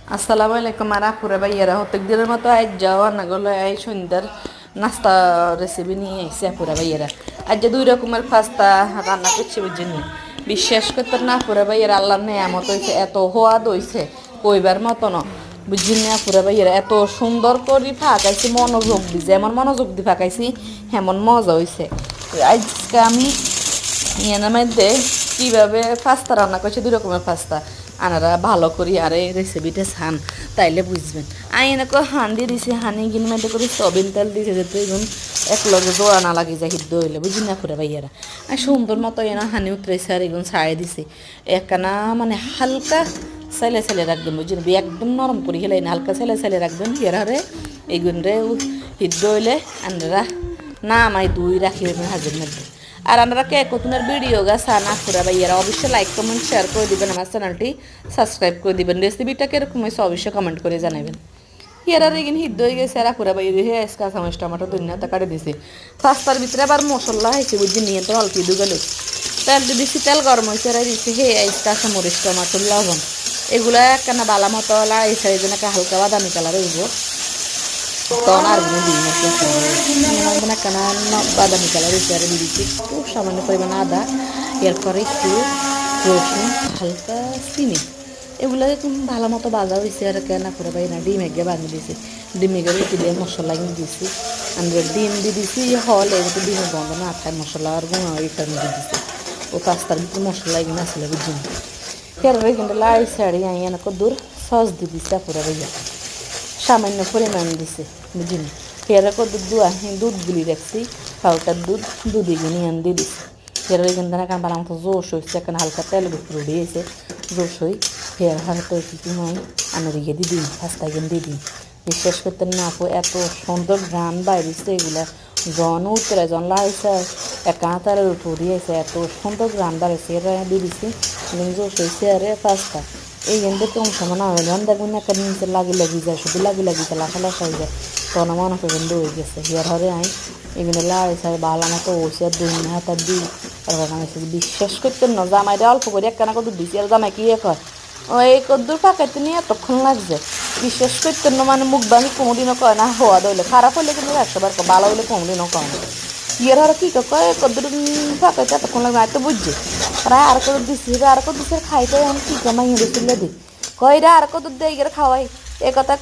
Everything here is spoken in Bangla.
আসসালামু আলাইকুম আর আপুরা ভাইয়ারা প্রত্যেক দিনের মতো আজ যাওয়া না গেলো এই সন্ধ্যার নাস্তা রেসিপি নিয়ে এসে আপুরা ভাইয়ারা আজ যে দুই রকমের পাস্তা রান্না করছি বুঝিনি বিশ্বাস করতে না আপুরা ভাইয়ারা আল্লাহর নেয়ামত হয়েছে এত হওয়াদ হয়েছে কইবার মতো না বুঝিনি আপুরা ভাইয়ারা এত সুন্দর করে ফাঁকাইছি মনোযোগ দি যেমন মনোযোগ দি ফাঁকাইছি হেমন মজা হয়েছে আজকে আমি ইয়ানের মধ্যে কীভাবে পাস্তা রান্না করছি দুই রকমের পাস্তা আনারা ভালো করি আর এই রেসিপিটা ছান তাইলে বুঝবেন আমি এনেকে হান্ডি দিছি হানি গিন মধ্যে করে সবিন তেল দিছে যেতে এখন এক লগে জোড়া না লাগে যায় সিদ্ধ হইলে বুঝি না করে ভাইয়ারা আর সুন্দর মতো এনা হানি উতরেছে আর এগুন ছাড়াই দিছে একখানা মানে হালকা সেলে সেলে রাখবেন বুঝলেন একদম নরম করে খেলে না হালকা সেলে সেলে রাখবেন এরারে এগুন রে সিদ্ধ হইলে আনারা না আমায় দুই রাখি হাজির মধ্যে আর আপনারা কে কতনের ভিডিও গাছা না করে ভাইয়ারা অবশ্যই লাইক কমেন্ট শেয়ার করে দিবেন আমার চ্যানেলটি সাবস্ক্রাইব করে দিবেন রেসিপিটা কীরকম হয়েছে অবশ্যই কমেন্ট করে জানাবেন ইয়ারা রেগিন হিদ্ধ হয়ে গেছে আর আপুরা বাইরে দিয়ে কাঁচা মাছ টমাটো ধনিয়া কাটে দিছি পাস্তার ভিতরে আবার মশলা হয়েছে বুঝছি নিয়ে তো অল্প দুগেল তেল দিছি তেল গরম হয়েছে আর দিছি হে কাঁচা মরিচ টমাটো লবণ এগুলো একখানা বালা মতো এই সাইজ হালকা বাদামি কালার হইব তখন আর দিই না কেন বাদামি কালার এসে দিচ্ছি একটু সামান্য পরিমাণ আদা এরপরে একটু রসুন হালকা চিনি এগুলো ভালো মতো বাজা হয়েছে আর কেনা করে পাই না ডিম এগে বানিয়ে দিয়েছি ডিমে গেলে দিয়ে মশলা দিয়েছি আমরা ডিম দিয়ে দিয়েছি হল এগুলো ডিমের গন্ধ না খায় মশলা আর গুঁড়া এটার মধ্যে দিয়েছি ও পাস্তার ভিতরে মশলা এগুলো আসলে বুঝিনি এরপরে কিন্তু লাই শাড়ি আই এনেক দূর সস দিয়ে দিচ্ছি আপুরা ভাইয়া সামান্য পরিমাণ দিছে বুঝিনি পেয়ারা দুধ দুধ গুলি রাখছি পাউটার দুধ এগুলি দিয়ে দিছি পেয়ারা এখান থেকে এখন ভালো মতো জোশ হয়েছে এখন হালকা তেল ভিতরে দিয়েছে জোশ হই পেয়ার হালকা কিছু নয় আমি রেখে দিয়ে দিই পাস্তা এখানে দিয়ে দিই বিশ্বাস করতে না আপু এত সুন্দর গান বাইরেছে এগুলা জন উত্তরে জন লাইছে এক তারের উপর দিয়েছে এত সুন্দর গান বাড়িয়েছে এরা দিয়ে দিছি জোশ হয়েছে আরে পাস্তা এই গেন্দে কম সময় না হলে দেখবেন একটা নিচে লাগি যায় শুধু লাগি যায় লাখা হয়ে যায় তখন মনে করে গেন্দে হয়ে গেছে হিয়ার হরে আই এগুলো লাইছে ভালো মতো হয়েছে আর দুই হাতার দিই আর বিশ্বাস করতেন না জামাইটা অল্প করে একখানা কদুর দিছি আর জামাই কি কয় ওই কদ্দুর পাকাইতে নিয়ে এতক্ষণ লাগছে বিশ্বাস করতেন না মানে মুখ ভাঙি কোনোদিনও কয় না হওয়া দইলে খারাপ হইলে কিন্তু 100 বার ভালো হইলে কোনোদিনও কয় না ইয়ের হরে কী কয় কদ্দুর পাকাইতে এতক্ষণ লাগবে আর তো বুঝছি প্রায় আর কত দিচ্ছি আর কত দিচ্ছে খাইতে আমি কী কামাই দিচ্ছিল দি কয় রে আর কত দিয়ে খাওয়াই এ কথা